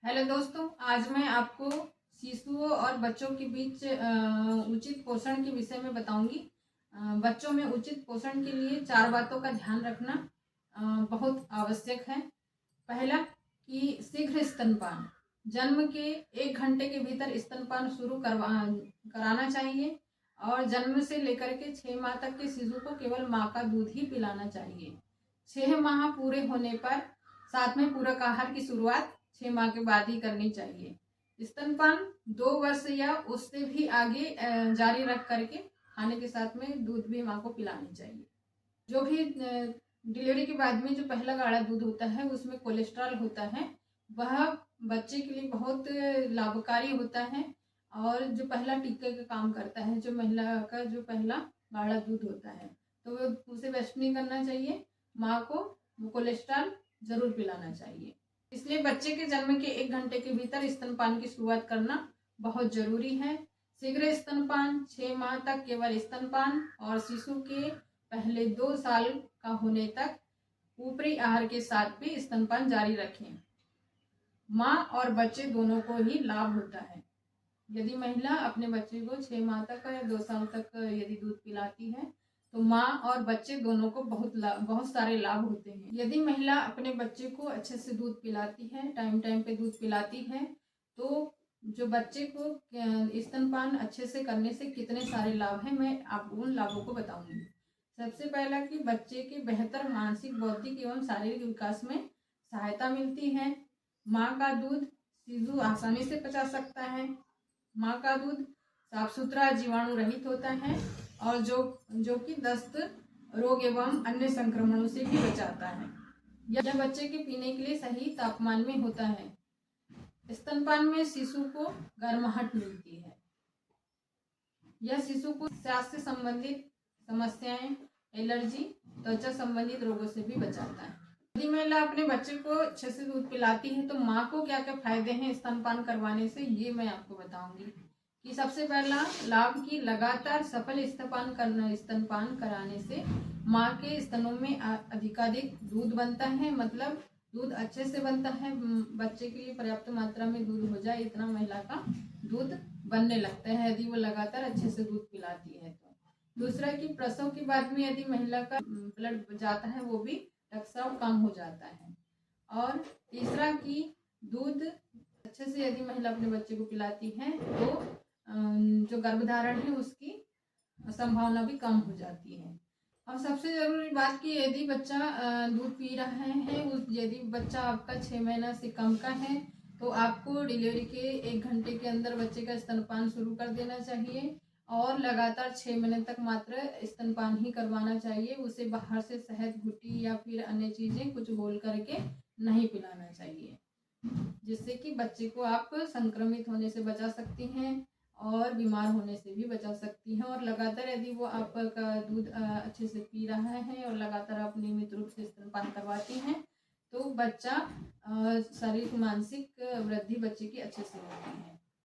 Hello दोस्तों, आज मैं आपको शिशुओं और बच्चों के बीच उचित पोषण के विषय में बताऊंगी। बच्चों में उचित पोषण के लिए 4 बातों का ध्यान रखना बहुत आवश्यक है। पहला कि शीघ्र स्तनपान, जन्म के 1 घंटे के भीतर स्तनपान शुरू कराना चाहिए और जन्म से लेकर के 6 माह तक के शिशु को केवल माँ का दूध ही पिलाना चाहिए। 6 माह पूरे होने पर साथ में पूरक आहार की शुरुआत 6 माह के बाद ही करनी चाहिए। स्तनपान 2 वर्ष या उससे भी आगे जारी रख करके खाने के साथ में दूध भी माँ को पिलानी चाहिए। जो भी डिलीवरी के बाद में जो पहला गाढ़ा दूध होता है उसमें कोलेस्ट्रॉल होता है, वह बच्चे के लिए बहुत लाभकारी होता है और जो पहला टीके का काम करता है, जो महिला का जो पहला गाढ़ा दूध होता है, तो उसे वेस्ट नहीं करना चाहिए। माँ को कोलेस्ट्रॉल जरूर पिलाना चाहिए। इसलिए बच्चे के जन्म के 1 घंटे के भीतर स्तनपान की शुरुआत करना बहुत जरूरी है। शीघ्र स्तनपान 6 माह तक केवल स्तनपान और शिशु के पहले 2 साल का होने तक ऊपरी आहार के साथ भी स्तनपान जारी रखें। माँ और बच्चे दोनों को ही लाभ होता है। यदि महिला अपने बच्चे को 6 माह तक या 2 साल तक यदि दूध पिलाती है तो माँ और बच्चे दोनों को बहुत सारे लाभ होते हैं। यदि महिला अपने बच्चे को अच्छे से दूध पिलाती है, टाइम टाइम पे दूध पिलाती है, तो जो बच्चे को स्तनपान अच्छे से करने से कितने सारे लाभ हैं, मैं आपको उन लाभों को बताऊंगी। सबसे पहला कि बच्चे के बेहतर मानसिक, बौद्धिक एवं शारीरिक विकास में सहायता मिलती है। माँ का दूध शिशु आसानी से पचा सकता है। माँ का दूध साफ सुथरा, जीवाणु रहित होता है और जो कि दस्त रोग एवं अन्य संक्रमणों से भी बचाता है। यह बच्चे के पीने के लिए सही तापमान में होता है। स्तनपान में शिशु को गर्माहट मिलती है। यह शिशु को स्वास्थ्य से संबंधित समस्याएं, एलर्जी, त्वचा संबंधित रोगों से भी बचाता है। यदि महिला अपने बच्चे को अच्छे से दूध पिलाती है तो माँ को क्या क्या फायदे हैं स्तनपान करवाने से, ये मैं आपको बताऊंगी। कि सबसे पहला लाभ की लगातार सफल स्तनपान कराने से माँ के स्तनों में अधिकाधिक दूध बनता है। मतलब दूध अच्छे से बनता है, बच्चे के लिए पर्याप्त मात्रा में दूध हो जाए इतना महिला का दूध बनने लगता है यदि वो लगातार अच्छे से दूध पिलाती है तो। दूसरा कि प्रसव के बाद में यदि महिला का ब्लड जाता है वो भी रक्तस्राव कम हो जाता है। और तीसरा कि दूध अच्छे से यदि महिला अपने बच्चे को पिलाती है तो जो गर्भधारण है उसकी संभावना भी कम हो जाती है। और सबसे जरूरी बात कि यदि बच्चा दूध पी रहा है, यदि बच्चा आपका 6 महीना से कम का है तो आपको डिलीवरी के 1 घंटे के अंदर बच्चे का स्तनपान शुरू कर देना चाहिए और लगातार 6 महीने तक मात्र स्तनपान ही करवाना चाहिए। उसे बाहर से शहद, घुट्टी या फिर अन्य चीज़ें कुछ घोल करके नहीं पिलाना चाहिए, जिससे कि बच्चे को आप संक्रमित होने से बचा सकती हैं और बीमार होने से भी बचा सकती हैं। और लगातार यदि वो आपका दूध अच्छे से पी रहा है और लगातार आप नियमित रूप से स्तनपान करवाती हैं तो बच्चा शारीरिक मानसिक वृद्धि बच्चे की अच्छे से होती है।